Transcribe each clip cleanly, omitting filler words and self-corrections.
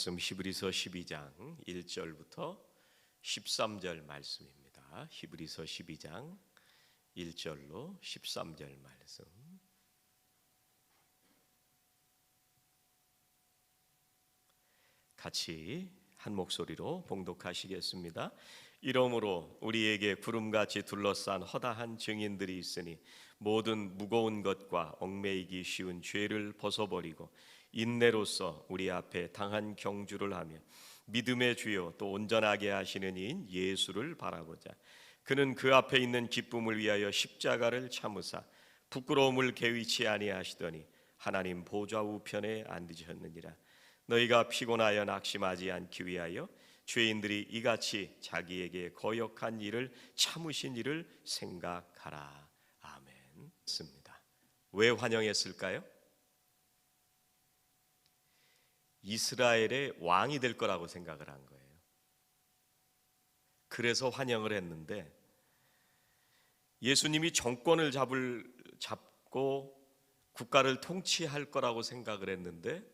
말씀 히브리서 12장 1절부터 13절 말씀입니다. 히브리서 12장 1절로 13절 말씀. 같이 한 목소리로 봉독하시겠습니다. 이러므로 우리에게 구름같이 둘러싼 허다한 증인들이 있으니 모든 무거운 것과 얽매이기 쉬운 죄를 벗어버리고 인내로써 우리 앞에 당한 경주를 하며 믿음의 주요 또 온전하게 하시는 이인 예수를 바라보자. 그는 그 앞에 있는 기쁨을 위하여 십자가를 참으사 부끄러움을 개의치 아니하시더니 하나님 보좌 우편에 앉으셨느니라. 너희가 피곤하여 낙심하지 않기 위하여 죄인들이 이같이 자기에게 거역한 일을 참으신 일을 생각하라. 아멘. 습니다. 왜 환영했을까요? 이스라엘의 왕이 될 거라고 생각을 한 거예요. 그래서 환영을 했는데 예수님이 정권을 잡고 국가를 통치할 거라고 생각을 했는데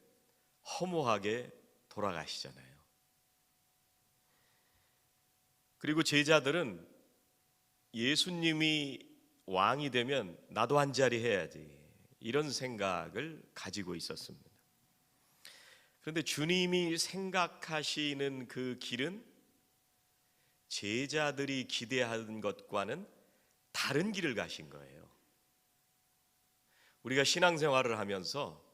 허무하게 돌아가시잖아요. 그리고 제자들은 예수님이 왕이 되면 나도 한 자리 해야지 이런 생각을 가지고 있었습니다. 그런데 주님이 생각하시는 그 길은 제자들이 기대하는 것과는 다른 길을 가신 거예요. 우리가 신앙생활을 하면서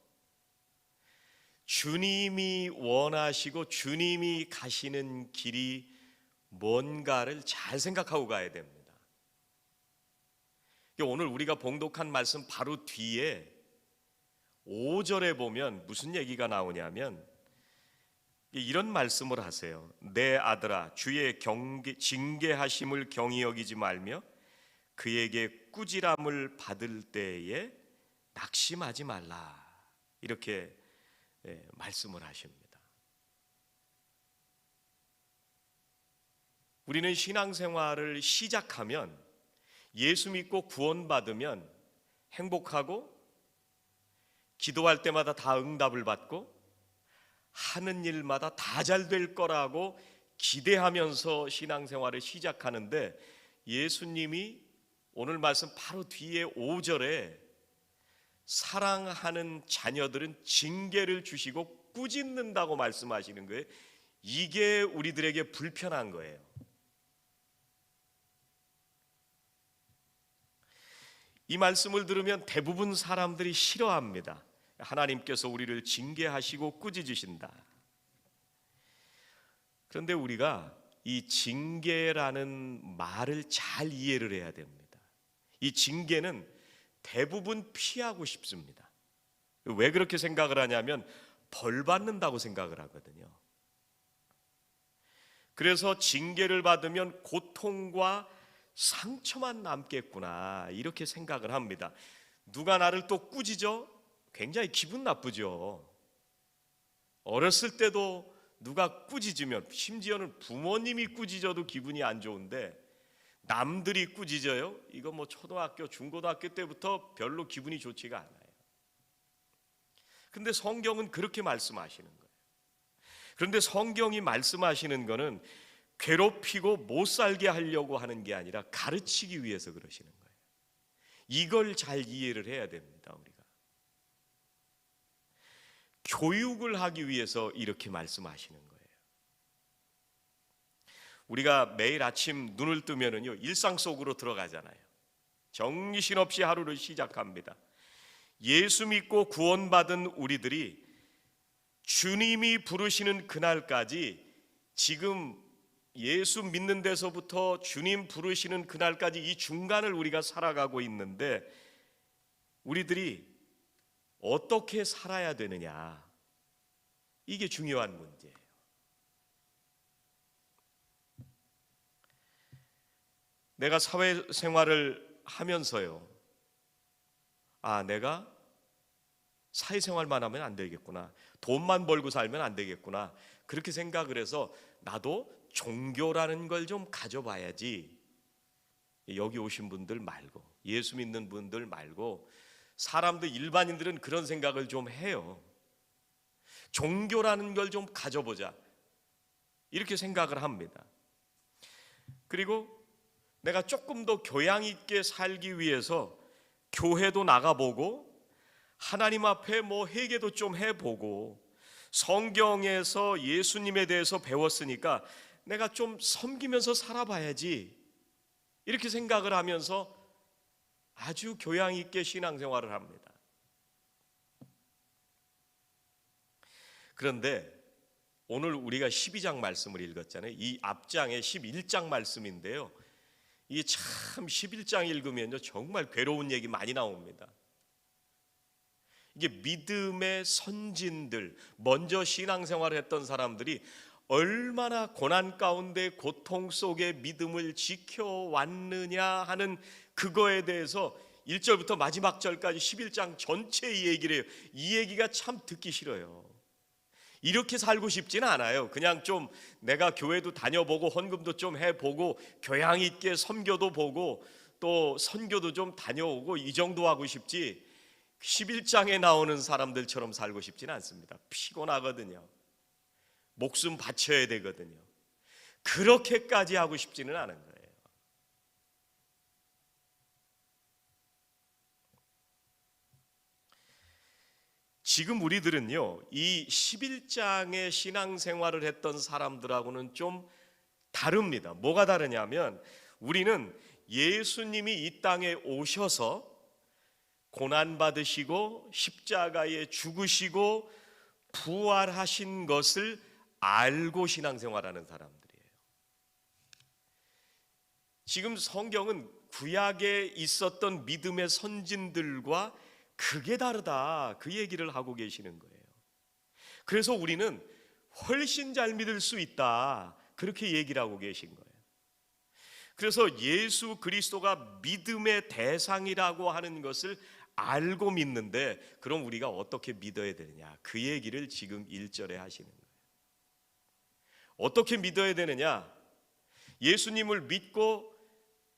주님이 원하시고 주님이 가시는 길이 뭔가를 잘 생각하고 가야 됩니다. 오늘 우리가 봉독한 말씀 바로 뒤에 5절에 보면 무슨 얘기가 나오냐면 이런 말씀을 하세요. 내 아들아 주의 징계하심을 경히 여기지 말며 그에게 꾸지람을 받을 때에 낙심하지 말라. 이렇게 말씀을 하십니다. 우리는 신앙생활을 시작하면 예수 믿고 구원받으면 행복하고 기도할 때마다 다 응답을 받고 하는 일마다 다 잘 될 거라고 기대하면서 신앙생활을 시작하는데 예수님이 오늘 말씀 바로 뒤에 5절에 사랑하는 자녀들은 징계를 주시고 꾸짖는다고 말씀하시는 거예요. 이게 우리들에게 불편한 거예요. 이 말씀을 들으면 대부분 사람들이 싫어합니다. 하나님께서 우리를 징계하시고 꾸짖으신다. 그런데 우리가 이 징계라는 말을 잘 이해를 해야 됩니다. 이 징계는 대부분 피하고 싶습니다. 왜 그렇게 생각을 하냐면 벌 받는다고 생각을 하거든요. 그래서 징계를 받으면 고통과 상처만 남겠구나 이렇게 생각을 합니다. 누가 나를 또 꾸짖어? 굉장히 기분 나쁘죠. 어렸을 때도 누가 꾸짖으면 심지어는 부모님이 꾸짖어도 기분이 안 좋은데 남들이 꾸짖어요? 이거 뭐 초등학교, 중고등학교 때부터 별로 기분이 좋지가 않아요. 근데 성경은 그렇게 말씀하시는 거예요. 그런데 성경이 말씀하시는 거는 괴롭히고 못 살게 하려고 하는 게 아니라 가르치기 위해서 그러시는 거예요. 이걸 잘 이해를 해야 됩니다. 우리가 교육을 하기 위해서 이렇게 말씀하시는 거예요. 우리가 매일 아침 눈을 뜨면은요 일상 속으로 들어가잖아요. 정신없이 하루를 시작합니다. 예수 믿고 구원받은 우리들이 주님이 부르시는 그날까지 지금 예수 믿는 데서부터 주님 부르시는 그날까지 이 중간을 우리가 살아가고 있는데 우리들이 어떻게 살아야 되느냐 이게 중요한 문제예요. 내가 사회생활을 하면서요 내가 사회생활만 하면 안 되겠구나, 돈만 벌고 살면 안 되겠구나 그렇게 생각을 해서 나도 종교라는 걸 좀 가져봐야지. 여기 오신 분들 말고 예수 믿는 분들 말고 사람들 일반인들은 그런 생각을 좀 해요. 종교라는 걸 좀 가져보자, 이렇게 생각을 합니다. 그리고 내가 조금 더 교양 있게 살기 위해서 교회도 나가보고 하나님 앞에 회개도 좀 해보고 성경에서 예수님에 대해서 배웠으니까 내가 좀 섬기면서 살아봐야지, 이렇게 생각을 하면서 아주 교양 있게 신앙생활을 합니다. 그런데 오늘 우리가 12장 말씀을 읽었잖아요. 이 앞장에 11장 말씀인데요, 이게 참 11장 읽으면요 정말 괴로운 얘기 많이 나옵니다. 이게 믿음의 선진들, 먼저 신앙생활을 했던 사람들이 얼마나 고난 가운데 고통 속에 믿음을 지켜왔느냐 하는 그거에 대해서 1절부터 마지막 절까지 11장 전체 이 얘기를 해요. 이 얘기가 참 듣기 싫어요. 이렇게 살고 싶지는 않아요. 그냥 좀 내가 교회도 다녀보고 헌금도 좀 해보고 교양 있게 섬겨도 보고 또 선교도 좀 다녀오고 이 정도 하고 싶지, 11장에 나오는 사람들처럼 살고 싶지는 않습니다. 피곤하거든요. 목숨 바쳐야 되거든요. 그렇게까지 하고 싶지는 않은 거예요. 지금 우리들은요, 이 11장의 신앙생활을 했던 사람들하고는 좀 다릅니다. 뭐가 다르냐면, 우리는 예수님이 이 땅에 오셔서 고난받으시고 십자가에 죽으시고 부활하신 것을 알고 신앙생활하는 사람들이에요. 지금 성경은 구약에 있었던 믿음의 선진들과 그게 다르다, 그 얘기를 하고 계시는 거예요. 그래서 우리는 훨씬 잘 믿을 수 있다, 그렇게 얘기를 하고 계신 거예요. 그래서 예수 그리스도가 믿음의 대상이라고 하는 것을 알고 믿는데, 그럼 우리가 어떻게 믿어야 되느냐, 그 얘기를 지금 1절에 하시는 거예요. 어떻게 믿어야 되느냐? 예수님을 믿고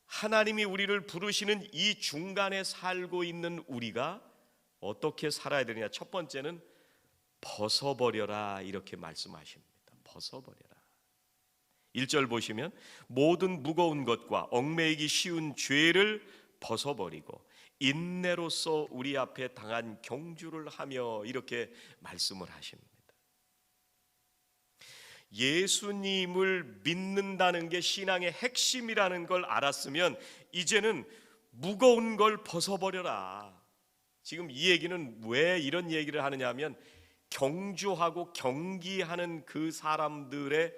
하나님이 우리를 부르시는 이 중간에 살고 있는 우리가 어떻게 살아야 되느냐? 첫 번째는 벗어버려라, 이렇게 말씀하십니다. 벗어버려라. 1절 보시면 모든 무거운 것과 얽매이기 쉬운 죄를 벗어버리고 인내로서 우리 앞에 당한 경주를 하며, 이렇게 말씀을 하십니다. 예수님을 믿는다는 게 신앙의 핵심이라는 걸 알았으면 이제는 무거운 걸 벗어버려라. 지금 이 얘기는 왜 이런 얘기를 하느냐 하면, 경주하고 경기하는 그 사람들의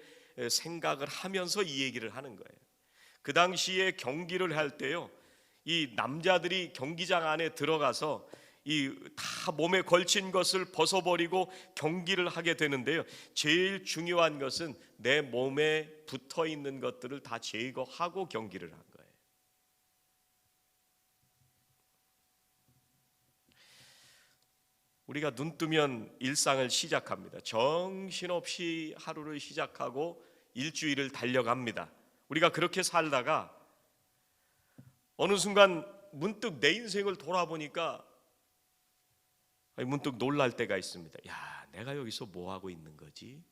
생각을 하면서 이 얘기를 하는 거예요. 그 당시에 경기를 할 때요, 이 남자들이 경기장 안에 들어가서 이 다 몸에 걸친 것을 벗어버리고 경기를 하게 되는데요, 제일 중요한 것은 내 몸에 붙어 있는 것들을 다 제거하고 경기를 한 거예요. 우리가 눈 뜨면 일상을 시작합니다. 정신없이 하루를 시작하고 일주일을 달려갑니다. 우리가 그렇게 살다가 어느 순간 문득 내 인생을 돌아보니까 문득 놀랄 때가 있습니다. 야, 내가 여기서 뭐 하고 있는 거지?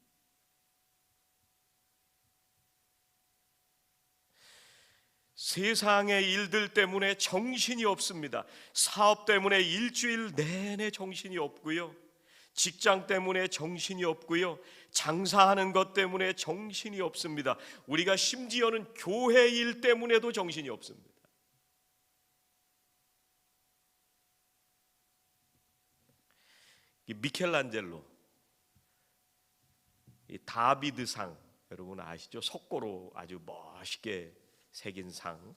세상의 일들 때문에 정신이 없습니다. 사업 때문에 일주일 내내 정신이 없고요, 직장 때문에 정신이 없고요, 장사하는 것 때문에 정신이 없습니다. 우리가 심지어는 교회 일 때문에도 정신이 없습니다. 미켈란젤로, 이 다비드상, 여러분 아시죠? 석고로 아주 멋있게 새긴 상.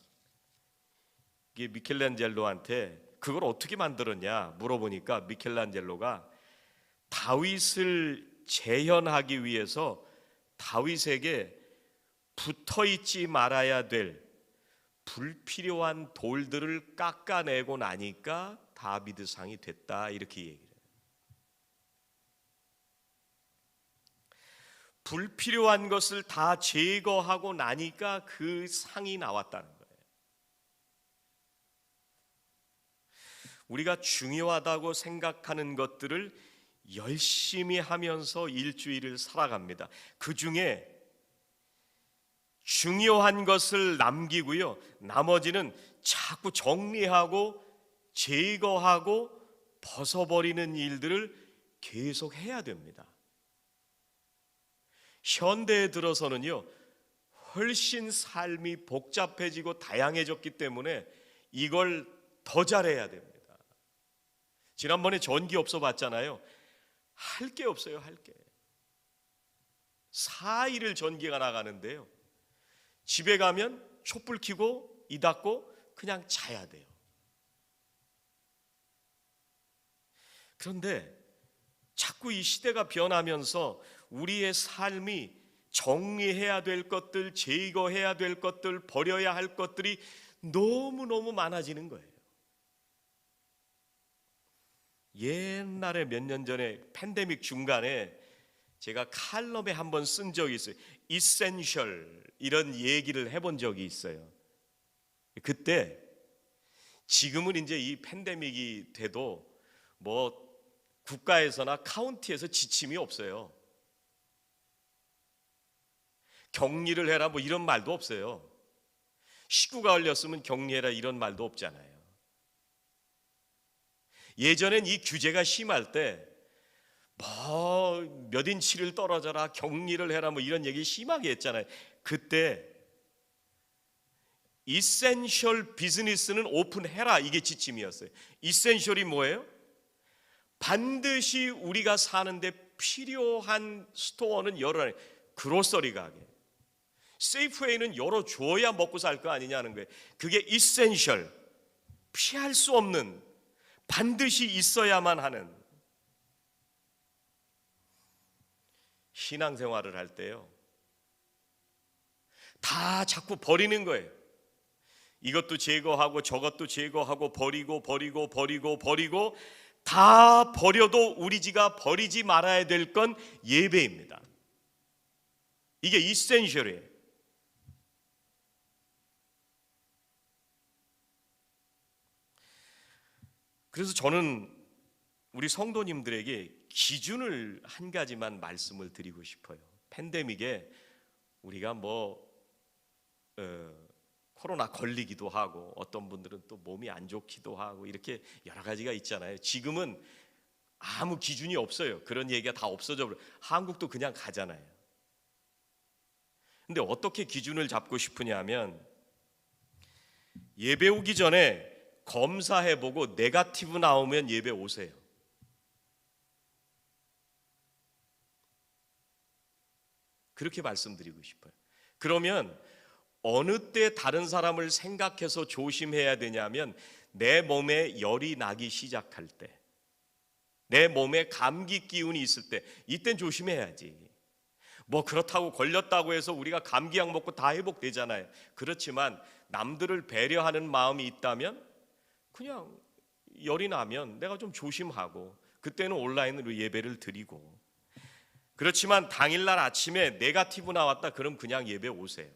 이게 미켈란젤로한테 그걸 어떻게 만들었냐 물어보니까, 미켈란젤로가 다윗을 재현하기 위해서 다윗에게 붙어있지 말아야 될 불필요한 돌들을 깎아내고 나니까 다비드상이 됐다, 이렇게 얘기해요. 불필요한 것을 다 제거하고 나니까 그 상이 나왔다는 거예요. 우리가 중요하다고 생각하는 것들을 열심히 하면서 일주일을 살아갑니다. 그 중에 중요한 것을 남기고요, 나머지는 자꾸 정리하고 제거하고 벗어버리는 일들을 계속 해야 됩니다. 현대에 들어서는요, 훨씬 삶이 복잡해지고 다양해졌기 때문에 이걸 더 잘해야 됩니다. 지난번에 전기 없어 봤잖아요. 할 게 없어요, 할 게. 4일을 전기가 나가는데요, 집에 가면 촛불 켜고 이 닫고 그냥 자야 돼요. 그런데 자꾸 이 시대가 변하면서 우리의 삶이 정리해야 될 것들, 제거해야 될 것들, 버려야 할 것들이 너무너무 많아지는 거예요. 옛날에 몇 년 전에 팬데믹 중간에 제가 칼럼에 한번 쓴 적이 있어요. 이센셜 이런 얘기를 해본 적이 있어요. 그때 지금은 이제 이 팬데믹이 돼도 뭐 국가에서나 카운티에서 지침이 없어요. 격리를 해라 뭐 이런 말도 없어요. 식구가 걸렸으면 격리해라 이런 말도 없잖아요. 예전엔 이 규제가 심할 때 뭐 몇 인치를 떨어져라, 격리를 해라 뭐 이런 얘기 심하게 했잖아요. 그때 이센셜 비즈니스는 오픈해라, 이게 지침이었어요. 이센셜이 뭐예요? 반드시 우리가 사는데 필요한 스토어는 열어라. 그로서리 가게, 세이프웨이는 열어줘야 먹고 살 거 아니냐는 거예요. 그게 이센셜, 피할 수 없는, 반드시 있어야만 하는. 신앙생활을 할 때요, 다 자꾸 버리는 거예요. 이것도 제거하고 저것도 제거하고 버리고 다 버려도 우리 지가 버리지 말아야 될 건 예배입니다. 이게 이센셜이에요. 그래서 저는 우리 성도님들에게 기준을 한 가지만 말씀을 드리고 싶어요. 팬데믹에 우리가 코로나 걸리기도 하고 어떤 분들은 또 몸이 안 좋기도 하고 이렇게 여러 가지가 있잖아요. 지금은 아무 기준이 없어요. 그런 얘기가 다 없어져 버려요. 한국도 그냥 가잖아요. 근데 어떻게 기준을 잡고 싶으냐면, 예배 오기 전에 검사해보고 네거티브 나오면 예배 오세요. 그렇게 말씀드리고 싶어요. 그러면 어느 때 다른 사람을 생각해서 조심해야 되냐면, 내 몸에 열이 나기 시작할 때, 내 몸에 감기 기운이 있을 때, 이땐 조심해야지. 뭐 그렇다고 걸렸다고 해서 우리가 감기약 먹고 다 회복되잖아요. 그렇지만 남들을 배려하는 마음이 있다면 그냥 열이 나면 내가 좀 조심하고 그때는 온라인으로 예배를 드리고, 그렇지만 당일날 아침에 네거티브 나왔다 그럼 그냥 예배 오세요.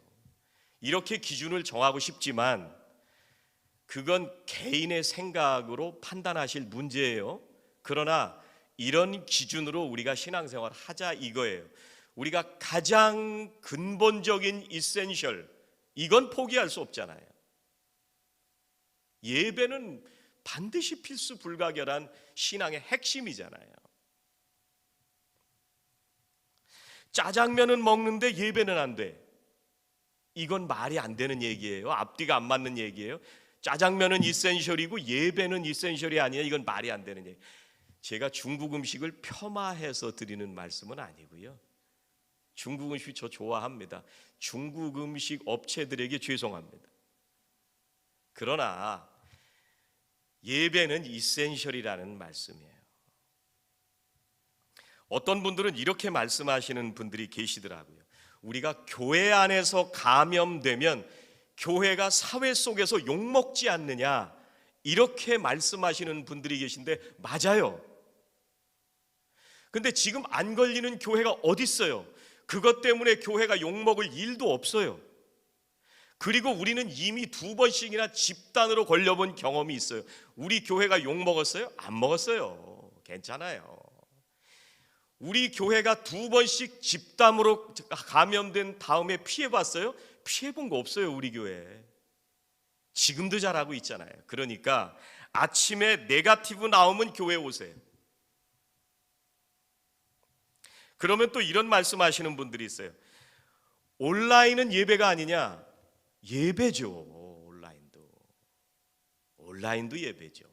이렇게 기준을 정하고 싶지만 그건 개인의 생각으로 판단하실 문제예요. 그러나 이런 기준으로 우리가 신앙생활 하자 이거예요. 우리가 가장 근본적인 이센셜, 이건 포기할 수 없잖아요. 예배는 반드시 필수 불가결한 신앙의 핵심이잖아요. 짜장면은 먹는데 예배는 안 돼. 이건 말이 안 되는 얘기예요. 앞뒤가 안 맞는 얘기예요. 짜장면은 이센셜이고 예배는 이센셜이 아니에요. 이건 말이 안 되는 얘기. 제가 중국 음식을 폄하해서 드리는 말씀은 아니고요. 중국 음식 저 좋아합니다. 중국 음식 업체들에게 죄송합니다. 그러나 예배는 이센셜이라는 말씀이에요. 어떤 분들은 이렇게 말씀하시는 분들이 계시더라고요. 우리가 교회 안에서 감염되면 교회가 사회 속에서 욕먹지 않느냐, 이렇게 말씀하시는 분들이 계신데 맞아요. 근데 지금 안 걸리는 교회가 어디 있어요? 그것 때문에 교회가 욕먹을 일도 없어요. 그리고 우리는 이미 2번씩이나 집단으로 걸려본 경험이 있어요. 우리 교회가 욕먹었어요? 안 먹었어요. 괜찮아요. 우리 교회가 2번씩 집담으로 감염된 다음에 피해봤어요? 피해본 거 없어요, 우리 교회. 지금도 잘하고 있잖아요. 그러니까 아침에 네거티브 나오면 교회 오세요. 그러면 또 이런 말씀하시는 분들이 있어요. 온라인은 예배가 아니냐? 예배죠. 온라인도 예배죠.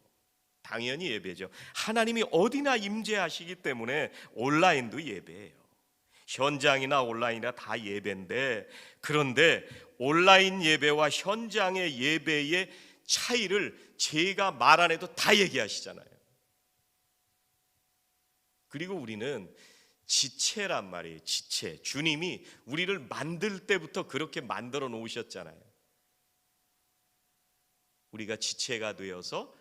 당연히 예배죠. 하나님이 어디나 임재하시기 때문에 온라인도 예배예요. 현장이나 온라인이나 다 예배인데, 그런데 온라인 예배와 현장의 예배의 차이를 제가 말 안 해도 다 얘기하시잖아요. 그리고 우리는 지체란 말이에요. 지체. 주님이 우리를 만들 때부터 그렇게 만들어 놓으셨잖아요. 우리가 지체가 되어서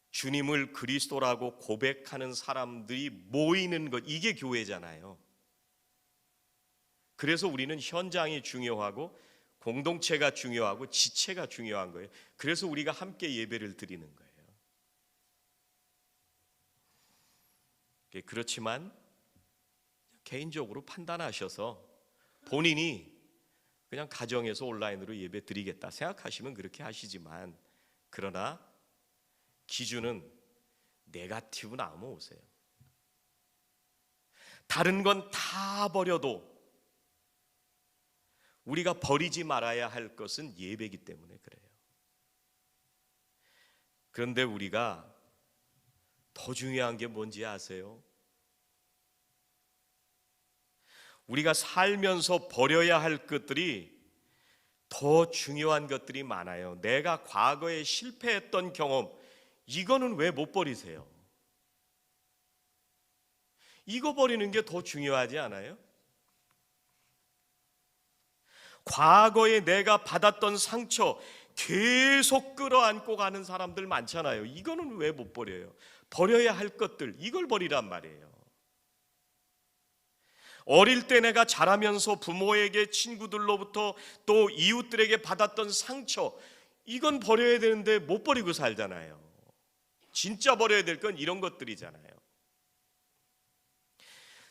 주님을 그리스도라고 고백하는 사람들이 모이는 것, 이게 교회잖아요. 그래서 우리는 현장이 중요하고 공동체가 중요하고 지체가 중요한 거예요. 그래서 우리가 함께 예배를 드리는 거예요. 그렇지만 개인적으로 판단하셔서 본인이 그냥 가정에서 온라인으로 예배 드리겠다 생각하시면 그렇게 하시지만, 그러나 기준은 네거티브 나오면 오세요. 다른 건 다 버려도 우리가 버리지 말아야 할 것은 예배이기 때문에 그래요. 그런데 우리가 더 중요한 게 뭔지 아세요? 우리가 살면서 버려야 할 것들이 더 중요한 것들이 많아요. 내가 과거에 실패했던 경험, 이거는 왜 못 버리세요? 이거 버리는 게 더 중요하지 않아요? 과거에 내가 받았던 상처 계속 끌어안고 가는 사람들 많잖아요. 이거는 왜 못 버려요? 버려야 할 것들, 이걸 버리란 말이에요. 어릴 때 내가 자라면서 부모에게, 친구들로부터 또 이웃들에게 받았던 상처, 이건 버려야 되는데 못 버리고 살잖아요. 진짜 버려야 될 건 이런 것들이잖아요.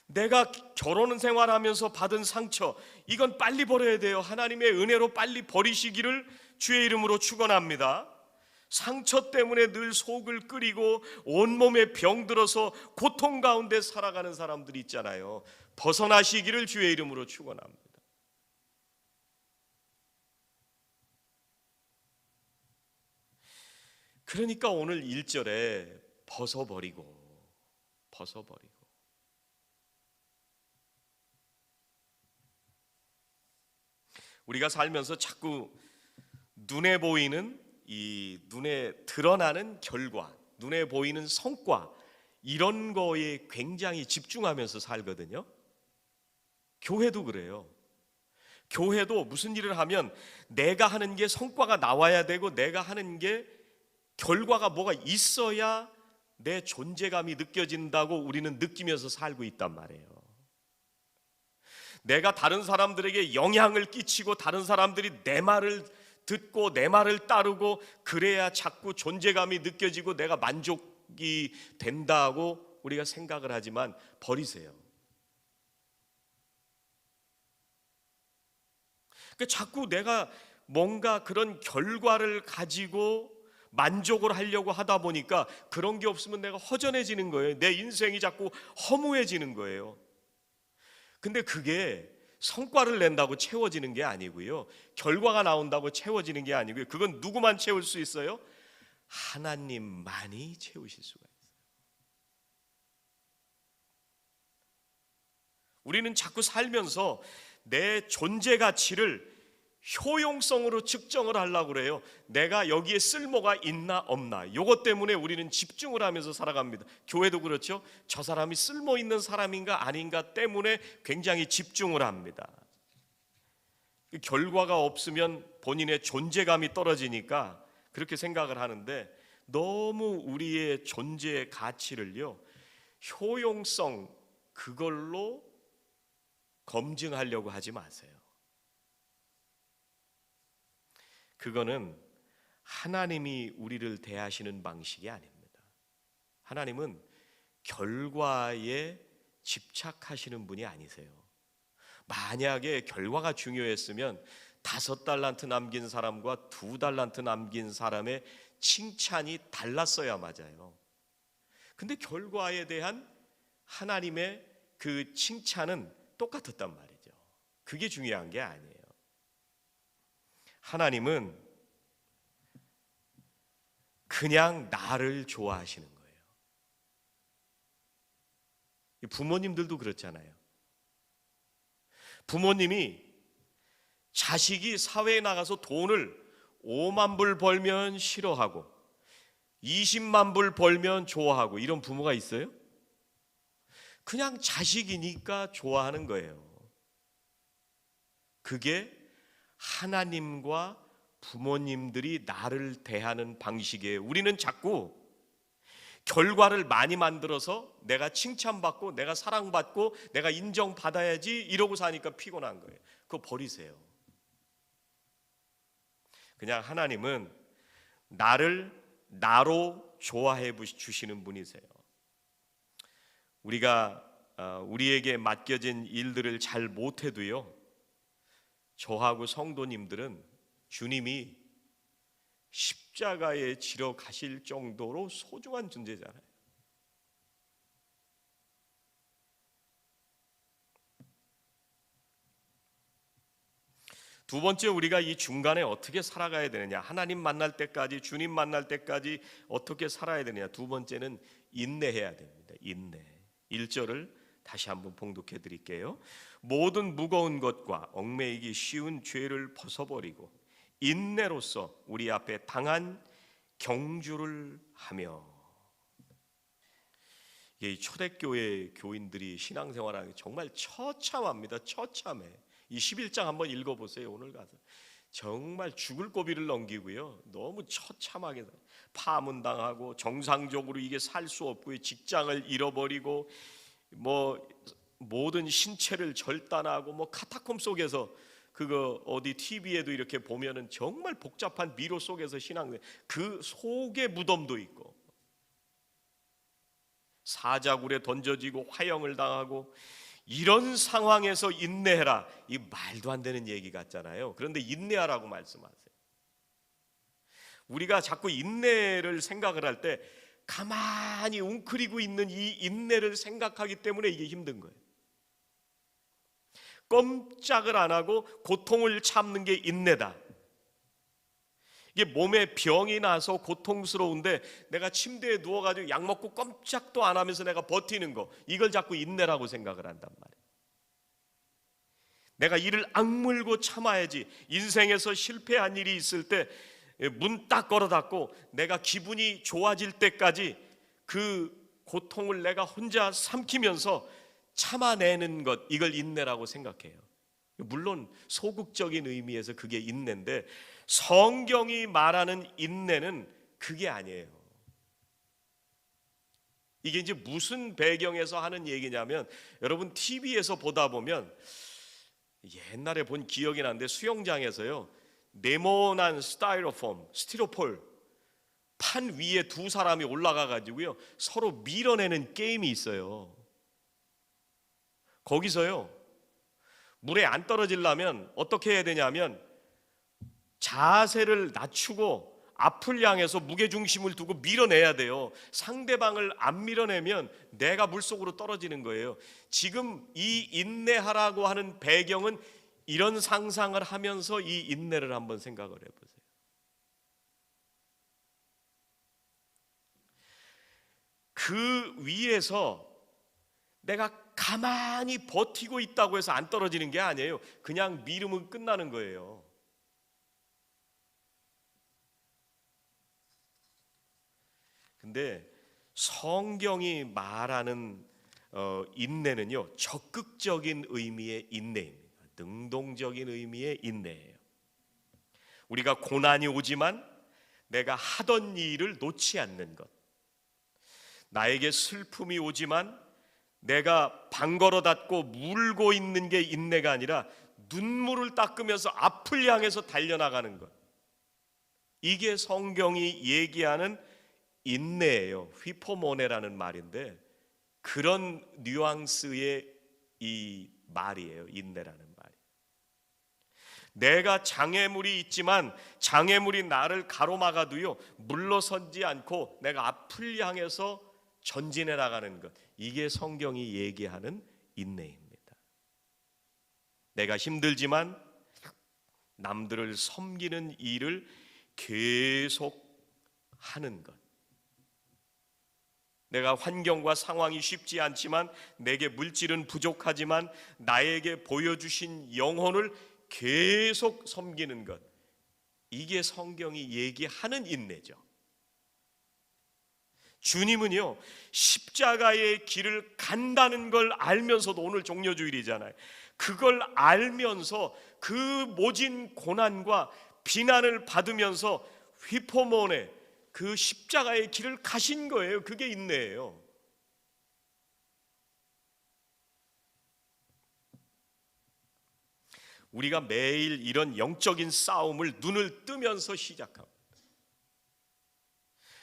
내가 결혼 생활하면서 받은 상처, 이건 빨리 버려야 돼요. 하나님의 은혜로 빨리 버리시기를 주의 이름으로 축원합니다. 상처 때문에 늘 속을 끓이고 온몸에 병들어서 고통 가운데 살아가는 사람들이 있잖아요. 벗어나시기를 주의 이름으로 축원합니다. 그러니까 오늘 1절에 벗어버리고 우리가 살면서 자꾸 눈에 보이는, 이 눈에 드러나는 결과, 눈에 보이는 성과, 이런 거에 굉장히 집중하면서 살거든요. 교회도 그래요. 교회도 무슨 일을 하면 내가 하는 게 성과가 나와야 되고, 내가 하는 게 결과가 뭐가 있어야 내 존재감이 느껴진다고 우리는 느끼면서 살고 있단 말이에요. 내가 다른 사람들에게 영향을 끼치고 다른 사람들이 내 말을 듣고 내 말을 따르고 그래야 자꾸 존재감이 느껴지고 내가 만족이 된다고 우리가 생각을 하지만, 버리세요. 그러니까 자꾸 내가 뭔가 그런 결과를 가지고 만족을 하려고 하다 보니까 그런 게 없으면 내가 허전해지는 거예요. 내 인생이 자꾸 허무해지는 거예요. 근데 그게 성과를 낸다고 채워지는 게 아니고요, 결과가 나온다고 채워지는 게 아니고요, 그건 누구만 채울 수 있어요? 하나님만이 채우실 수가 있어요. 우리는 자꾸 살면서 내 존재 가치를 효용성으로 측정을 하려고 그래요. 내가 여기에 쓸모가 있나 없나, 이것 때문에 우리는 집중을 하면서 살아갑니다. 교회도 그렇죠. 저 사람이 쓸모 있는 사람인가 아닌가 때문에 굉장히 집중을 합니다. 결과가 없으면 본인의 존재감이 떨어지니까 그렇게 생각을 하는데, 너무 우리의 존재의 가치를요, 효용성, 그걸로 검증하려고 하지 마세요. 그거는 하나님이 우리를 대하시는 방식이 아닙니다. 하나님은 결과에 집착하시는 분이 아니세요. 만약에 결과가 중요했으면 5달란트 남긴 사람과 2달란트 남긴 사람의 칭찬이 달랐어야 맞아요. 근데 결과에 대한 하나님의 그 칭찬은 똑같았단 말이죠. 그게 중요한 게 아니에요. 하나님은 그냥 나를 좋아하시는 거예요. 부모님들도 그렇잖아요. 부모님이 자식이 사회에 나가서 돈을 5만 불 벌면 싫어하고 20만 불 벌면 좋아하고 이런 부모가 있어요? 그냥 자식이니까 좋아하는 거예요. 그게 하나님과 부모님들이 나를 대하는 방식이에요. 우리는 자꾸 결과를 많이 만들어서 내가 칭찬받고 내가 사랑받고 내가 인정받아야지 이러고 사니까 피곤한 거예요. 그거 버리세요. 그냥 하나님은 나를 나로 좋아해 주시는 분이세요. 우리가 우리에게 맡겨진 일들을 잘 못해도요, 저하고 성도님들은 주님이 십자가에 지러 가실 정도로 소중한 존재잖아요. 두 번째, 우리가 이 중간에 어떻게 살아가야 되느냐, 하나님 만날 때까지, 주님 만날 때까지 어떻게 살아야 되느냐. 두 번째는 인내해야 됩니다. 인내. 1절을 다시 한번 봉독해 드릴게요. 모든 무거운 것과 얽매이기 쉬운 죄를 벗어버리고 인내로서 우리 앞에 당한 경주를 하며. 이 초대교회 교인들이 신앙생활하는 게 정말 처참합니다. 처참해. 이 11장 한번 읽어보세요. 오늘 가서 정말 죽을 고비를 넘기고요, 너무 처참하게 파문당하고 정상적으로 이게 살 수 없고요, 직장을 잃어버리고 뭐 모든 신체를 절단하고 뭐 카타콤 속에서 그거 어디 TV에도 이렇게 보면은 정말 복잡한 미로 속에서 신앙, 그 속에 무덤도 있고 사자굴에 던져지고 화형을 당하고 이런 상황에서 인내해라, 이 말도 안 되는 얘기 같잖아요. 그런데 인내하라고 말씀하세요. 우리가 자꾸 인내를 생각을 할 때 가만히 웅크리고 있는 이 인내를 생각하기 때문에 이게 힘든 거예요. 꼼짝을 안 하고 고통을 참는 게 인내다. 이게 몸에 병이 나서 고통스러운데 내가 침대에 누워가지고 약 먹고 꼼짝도 안 하면서 내가 버티는 거, 이걸 자꾸 인내라고 생각을 한단 말이에요. 내가 이를 악물고 참아야지. 인생에서 실패한 일이 있을 때 문 딱 걸어 닫고 내가 기분이 좋아질 때까지 그 고통을 내가 혼자 삼키면서 참아내는 것, 이걸 인내라고 생각해요. 물론 소극적인 의미에서 그게 인내인데 성경이 말하는 인내는 그게 아니에요. 이게 이제 무슨 배경에서 하는 얘기냐면, 여러분 TV에서 보다 보면 옛날에 본 기억이 나는데 수영장에서요, 네모난 스티로폴 판 위에 두 사람이 올라가 가지고요 서로 밀어내는 게임이 있어요. 거기서요 물에 안 떨어지려면 어떻게 해야 되냐면 자세를 낮추고 앞을 향해서 무게중심을 두고 밀어내야 돼요. 상대방을 안 밀어내면 내가 물속으로 떨어지는 거예요. 지금 이 인내하라고 하는 배경은 이런 상상을 하면서 이 인내를 한번 생각을 해보세요. 그 위에서 내가 가만히 버티고 있다고 해서 안 떨어지는 게 아니에요. 그냥 미루면 끝나는 거예요. 근데 성경이 말하는 인내는요, 적극적인 의미의 인내입니다. 능동적인 의미의 인내예요. 우리가 고난이 오지만 내가 하던 일을 놓지 않는 것, 나에게 슬픔이 오지만 내가 방 걸어 닫고 물고 있는 게 인내가 아니라 눈물을 닦으면서 앞을 향해서 달려나가는 것, 이게 성경이 얘기하는 인내예요. 휘포모네라는 말인데 그런 뉘앙스의 이 말이에요. 인내라는 말이. 내가 장애물이 있지만 장애물이 나를 가로막아도요, 물러서지 않고 내가 앞을 향해서 전진해 나가는 것, 이게 성경이 얘기하는 인내입니다. 내가 힘들지만 남들을 섬기는 일을 계속 하는 것. 내가 환경과 상황이 쉽지 않지만, 내게 물질은 부족하지만 나에게 보여주신 영혼을 계속 섬기는 것, 이게 성경이 얘기하는 인내죠. 주님은요, 십자가의 길을 간다는 걸 알면서도, 오늘 종려주일이잖아요, 그걸 알면서 그 모진 고난과 비난을 받으면서 휘포몬에 그 십자가의 길을 가신 거예요. 그게 인내예요. 우리가 매일 이런 영적인 싸움을 눈을 뜨면서 시작합니다.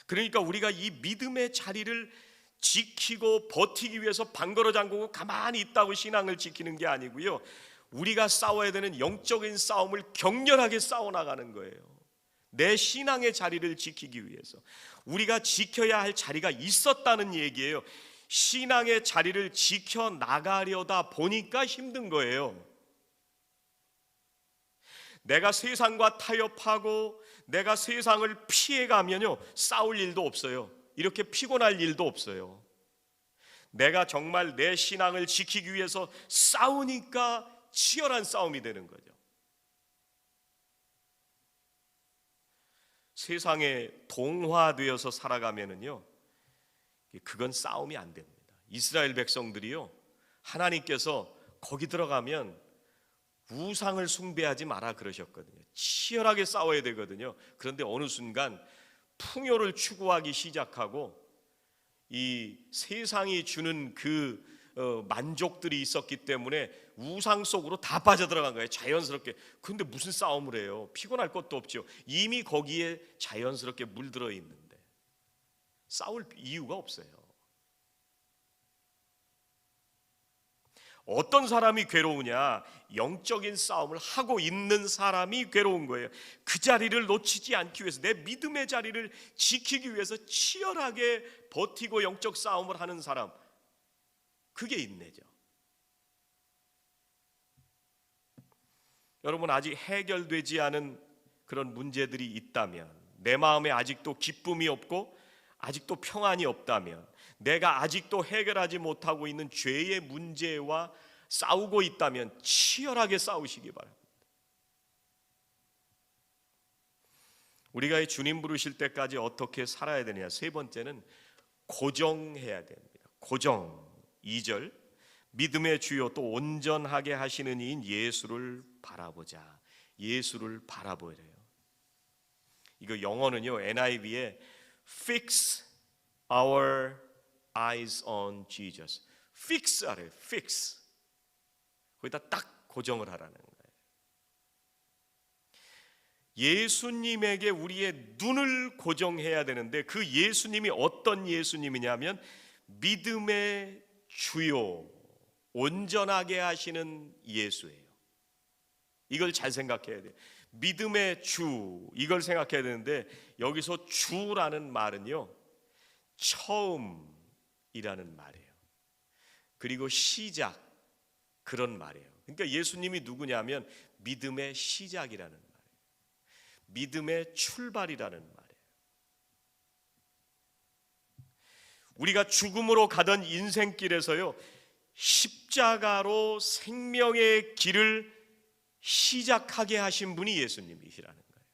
그러니까 우리가 이 믿음의 자리를 지키고 버티기 위해서 방걸어 잠그고 가만히 있다고 신앙을 지키는 게 아니고요, 우리가 싸워야 되는 영적인 싸움을 격렬하게 싸워나가는 거예요. 내 신앙의 자리를 지키기 위해서 우리가 지켜야 할 자리가 있었다는 얘기예요. 신앙의 자리를 지켜나가려다 보니까 힘든 거예요. 내가 세상과 타협하고 내가 세상을 피해가면요, 싸울 일도 없어요. 이렇게 피곤할 일도 없어요. 내가 정말 내 신앙을 지키기 위해서 싸우니까 치열한 싸움이 되는 거죠. 세상에 동화되어서 살아가면은요, 그건 싸움이 안 됩니다. 이스라엘 백성들이요, 하나님께서 거기 들어가면 우상을 숭배하지 마라 그러셨거든요. 치열하게 싸워야 되거든요. 그런데 어느 순간 풍요를 추구하기 시작하고 이 세상이 주는 그 만족들이 있었기 때문에 우상 속으로 다 빠져들어간 거예요, 자연스럽게. 그런데 무슨 싸움을 해요? 피곤할 것도 없죠. 이미 거기에 자연스럽게 물들어 있는데 싸울 이유가 없어요. 어떤 사람이 괴로우냐? 영적인 싸움을 하고 있는 사람이 괴로운 거예요. 그 자리를 놓치지 않기 위해서, 내 믿음의 자리를 지키기 위해서 치열하게 버티고 영적 싸움을 하는 사람, 그게 인내죠. 여러분, 아직 해결되지 않은 그런 문제들이 있다면, 내 마음에 아직도 기쁨이 없고 아직도 평안이 없다면, 내가 아직도 해결하지 못하고 있는 죄의 문제와 싸우고 있다면 치열하게 싸우시기 바랍니다. 우리가 주님 부르실 때까지 어떻게 살아야 되느냐? 세 번째는 고정해야 됩니다. 고정. 2절, 믿음의 주요 또 온전하게 하시는 이인 예수를 바라보자. 예수를 바라보래요. 이거 영어는요, NIV에 Fix our eyes on Jesus. Fix 하래요. Fix. 거기다 딱 고정을 하라는 거예요. 예수님에게 우리의 눈을 고정해야 되는데, 그 예수님이 어떤 예수님이냐면 믿음의 주요, 온전하게 하시는 예수예요. 이걸 잘 생각해야 돼요. 믿음의 주, 이걸 생각해야 되는데, 여기서 주라는 말은요, 처음이라는 말이에요. 그리고 시작, 그런 말이에요. 그러니까 예수님이 누구냐면 믿음의 시작이라는 말이에요. 믿음의 출발이라는 말이에요. 우리가 죽음으로 가던 인생길에서요, 십자가로 생명의 길을 시작하게 하신 분이 예수님이시라는 거예요.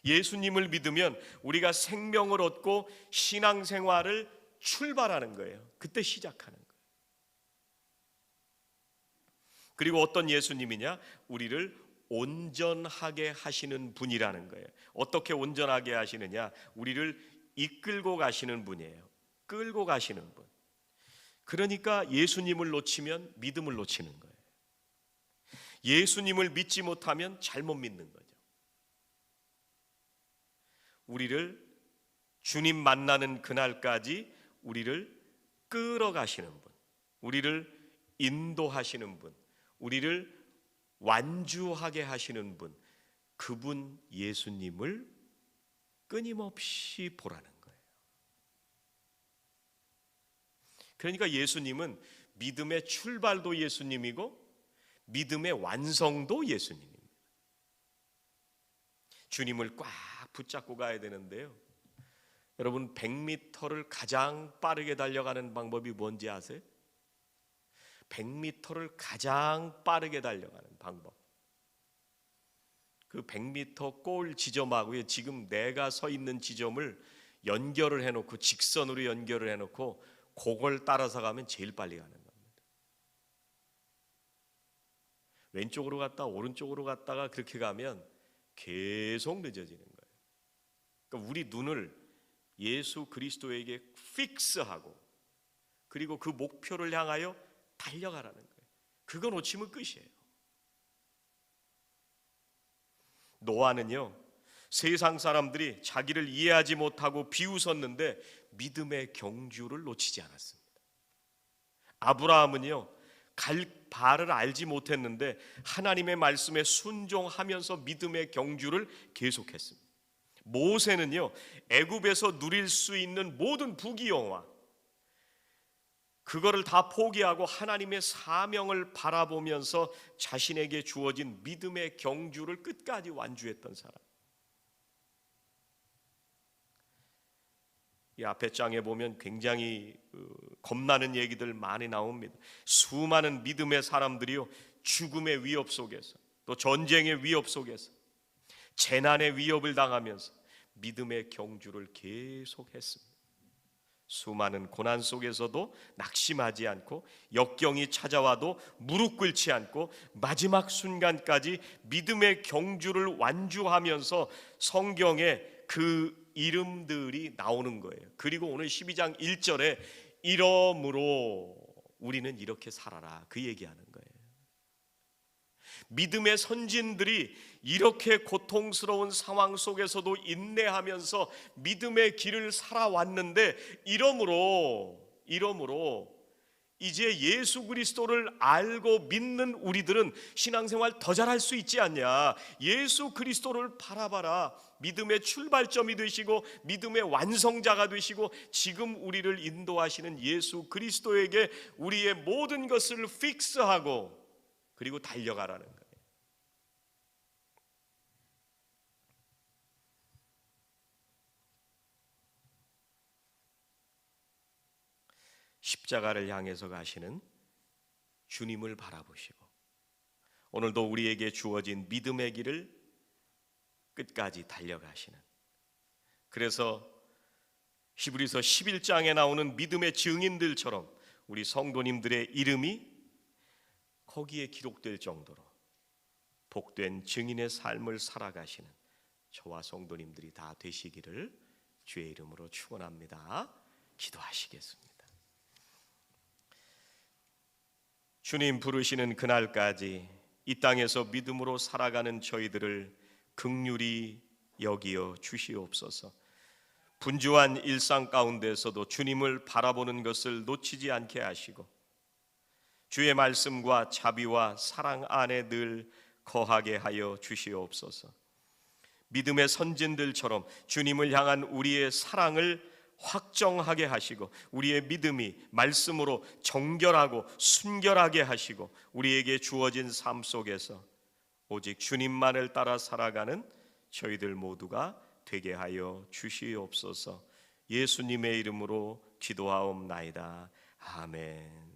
예수님을 믿으면 우리가 생명을 얻고 신앙생활을 출발하는 거예요. 그때 시작하는 거예요. 그리고 어떤 예수님이냐? 우리를 온전하게 하시는 분이라는 거예요. 어떻게 온전하게 하시느냐? 우리를 이끌고 가시는 분이에요. 끌고 가시는 분. 그러니까 예수님을 놓치면 믿음을 놓치는 거예요. 예수님을 믿지 못하면 잘못 믿는 거죠. 우리를 주님 만나는 그날까지 우리를 끌어가시는 분, 우리를 인도하시는 분, 우리를 완주하게 하시는 분, 그분 예수님을 끊임없이 보라는 거예요. 그러니까 예수님은 믿음의 출발도 예수님이고 믿음의 완성도 예수님입니다. 주님을 꽉 붙잡고 가야 되는데요, 여러분 100m를 가장 빠르게 달려가는 방법이 뭔지 아세요? 100m를 가장 빠르게 달려가는 방법, 그 100m 골 지점하고 지금 내가 서 있는 지점을 연결을 해놓고, 직선으로 연결을 해놓고 그걸 따라서 가면 제일 빨리 가는 겁니다. 왼쪽으로 갔다 오른쪽으로 갔다가 그렇게 가면 계속 늦어지는 거예요. 그러니까 우리 눈을 예수 그리스도에게 픽스하고, 그리고 그 목표를 향하여 달려가라는 거예요. 그거 놓치면 끝이에요. 노아는요, 세상 사람들이 자기를 이해하지 못하고 비웃었는데 믿음의 경주를 놓치지 않았습니다. 아브라함은요, 갈 바를 알지 못했는데 하나님의 말씀에 순종하면서 믿음의 경주를 계속했습니다. 모세는요, 애굽에서 누릴 수 있는 모든 부귀영화, 그거를 다 포기하고 하나님의 사명을 바라보면서 자신에게 주어진 믿음의 경주를 끝까지 완주했던 사람. 이 앞에 장에 보면 굉장히 겁나는 얘기들 많이 나옵니다. 수많은 믿음의 사람들이요, 죽음의 위협 속에서, 또 전쟁의 위협 속에서, 재난의 위협을 당하면서 믿음의 경주를 계속했습니다. 수많은 고난 속에서도 낙심하지 않고, 역경이 찾아와도 무릎 꿇지 않고 마지막 순간까지 믿음의 경주를 완주하면서 성경에 그 이름들이 나오는 거예요. 그리고 오늘 12장 1절에 이러므로 우리는 이렇게 살아라, 그 얘기하는 거예요. 믿음의 선진들이 이렇게 고통스러운 상황 속에서도 인내하면서 믿음의 길을 살아왔는데, 이러므로 이제 예수 그리스도를 알고 믿는 우리들은 신앙생활 더 잘할 수 있지 않냐. 예수 그리스도를 바라봐라. 믿음의 출발점이 되시고 믿음의 완성자가 되시고 지금 우리를 인도하시는 예수 그리스도에게 우리의 모든 것을 픽스하고 그리고 달려가라는 거예요. 십자가를 향해서 가시는 주님을 바라보시고, 오늘도 우리에게 주어진 믿음의 길을 끝까지 달려가시는, 그래서 히브리서 11장에 나오는 믿음의 증인들처럼 우리 성도님들의 이름이 거기에 기록될 정도로 복된 증인의 삶을 살아가시는 저와 성도님들이 다 되시기를 주의 이름으로 축원합니다. 기도하시겠습니다. 주님 부르시는 그날까지 이 땅에서 믿음으로 살아가는 저희들을 긍휼히 여기어 주시옵소서. 분주한 일상 가운데서도 주님을 바라보는 것을 놓치지 않게 하시고, 주의 말씀과 자비와 사랑 안에 늘 거하게 하여 주시옵소서. 믿음의 선진들처럼 주님을 향한 우리의 사랑을 확정하게 하시고, 우리의 믿음이 말씀으로 정결하고 순결하게 하시고, 우리에게 주어진 삶 속에서 오직 주님만을 따라 살아가는 저희들 모두가 되게 하여 주시옵소서. 예수님의 이름으로 기도하옵나이다. 아멘.